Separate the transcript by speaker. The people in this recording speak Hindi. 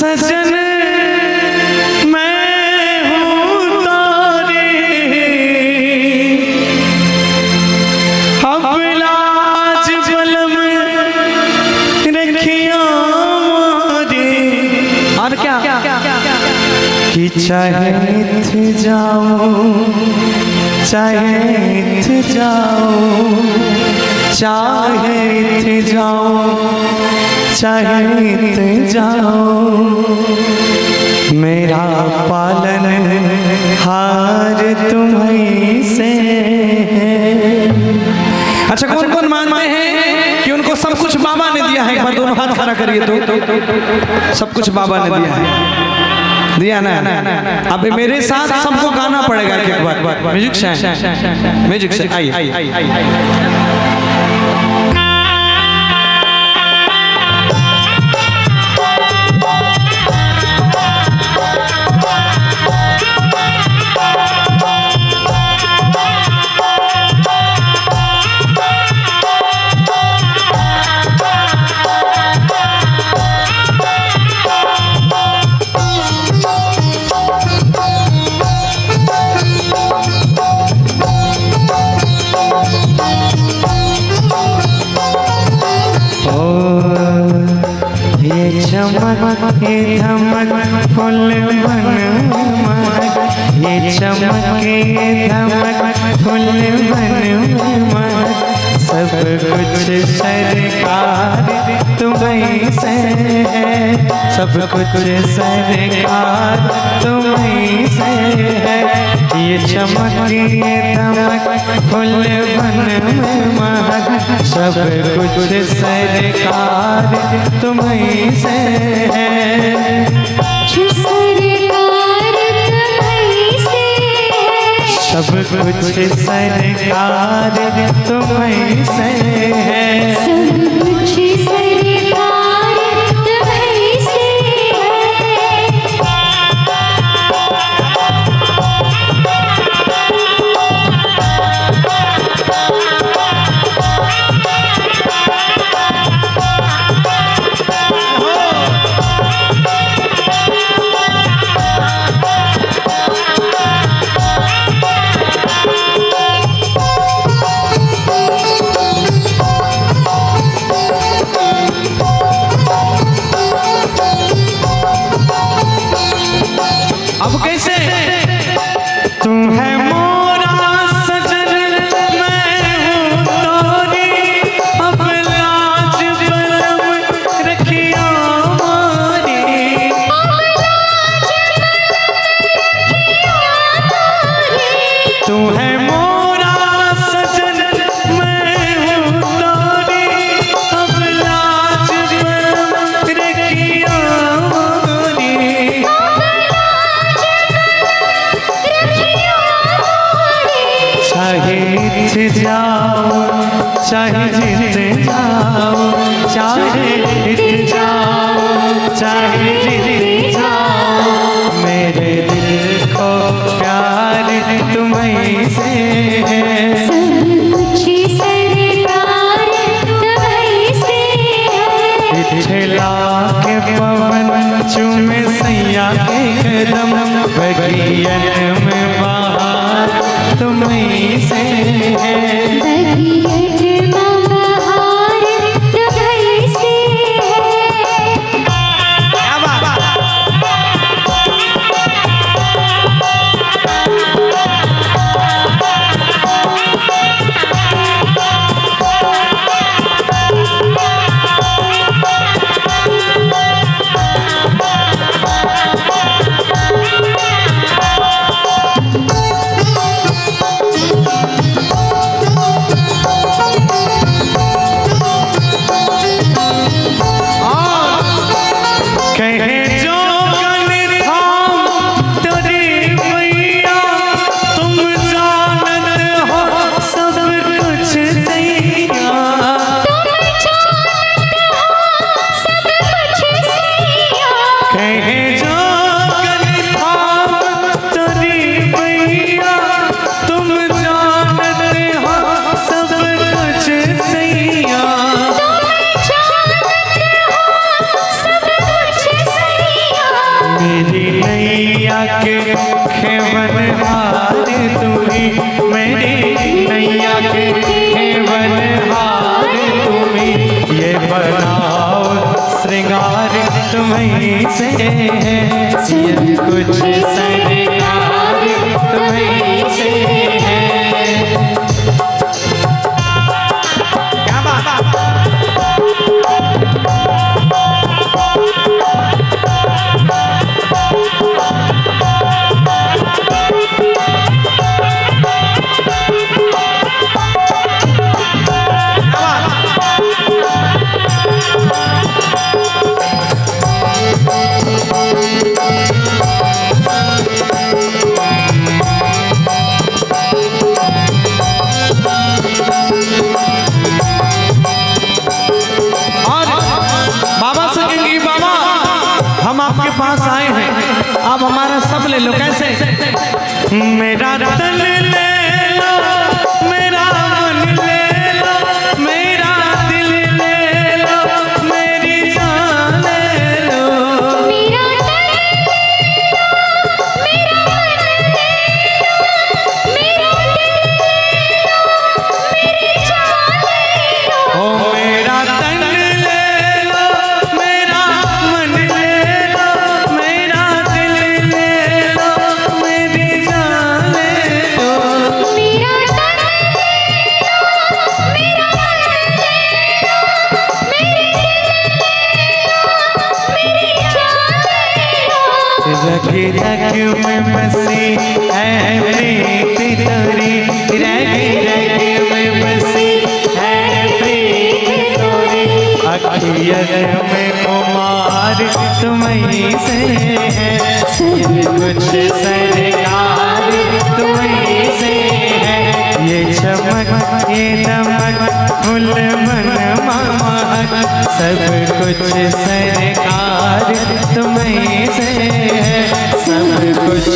Speaker 1: सजन मैं हूँ तारे, अब लाज बलम रखिया मारे। और क्या कि चाहे थे जाओ, चाहे थे जाओ, चाहे थे जाओ, चाहे थे जाओ, मेरा पालन हार तुम्हीं से। अच्छा, कौन कौन मानते हैं कि उनको सब कुछ बाबा ने दिया है? एक बार दोनों हाथ खड़ा करिए तो। सब कुछ बाबा ने दिया है, दिया ना? अब मेरे साथ सबको गाना पड़ेगा एक बार। म्यूजिक से, म्यूजिक से आइए। चमक ये धमक फुल मन मन, ये चमक ये धमक फुल मन मन, सब कुछ सरकार तुम्हीं से है, सब कुछ सरकार तुम्हीं से है। ये चमक ये धमक फुल मन मन, सब कुछ सरकार तुम्हीं से है।
Speaker 2: सरकार तुम्हीं से है,
Speaker 1: सब कुछ सरकार तुम्हीं से है।
Speaker 2: सब कुछ सरकार तुम्हीं से है।
Speaker 1: अब कैसे? तुम है मोरा सजन, मैं हूँ तोरी, अब लाज बलम रखिया मारी। तुम है मोरा सजन, मैं हूँ तोरी, अब लाज बलम रखिया मारी। चाहे जीत जाओ, चाहे जीत जाओ, चाहे जीत जाओ, चाहे जीत जाओ, मेरे दिल को प्यार तुम्हीं से है।
Speaker 2: सब कुछ सरकार तुम्हीं से है।
Speaker 1: ठेला के पवन चूमे सैया के कदम, बगियन में बहार तुम्हीं से है।
Speaker 2: बगियन में बहार तुम्हीं से है।
Speaker 1: क्या बात? श्रृंगार तुम्हीं से है, सब कुछ सरकार तुम्हीं से है। क्या बात। आपके पास आए हैं, आप हमारा सब ले लो। कैसे? मेरा तन ले लो, मेरा मन ले लो, मेरा दिल ले लो, मेरी जान ले लो।
Speaker 2: मेरा तन ले लो, मेरा मन ले लो, मेरा दिल ले लो, मेरी जान ले लो।
Speaker 1: ओ मेरा तन ले लो, मेरा मन ले लो, मेरा दिल ले लो, मेरी जान ले लो।
Speaker 2: मेरा तन ले लो, मेरा मन ले लो, मेरे दिल ले लो, मेरी जान ले लो।
Speaker 1: रग रग में बसी है प्रीत तोरी, रग रग में बसी है प्रीत तोरी। अखियत में कुमार तुम्हीं से है, सब कुछ सरकार तुम्हीं से है। ये चमक ये दमक फुल मन महक, सब कुछ सरकार तुम्हीं से है, सब कुछ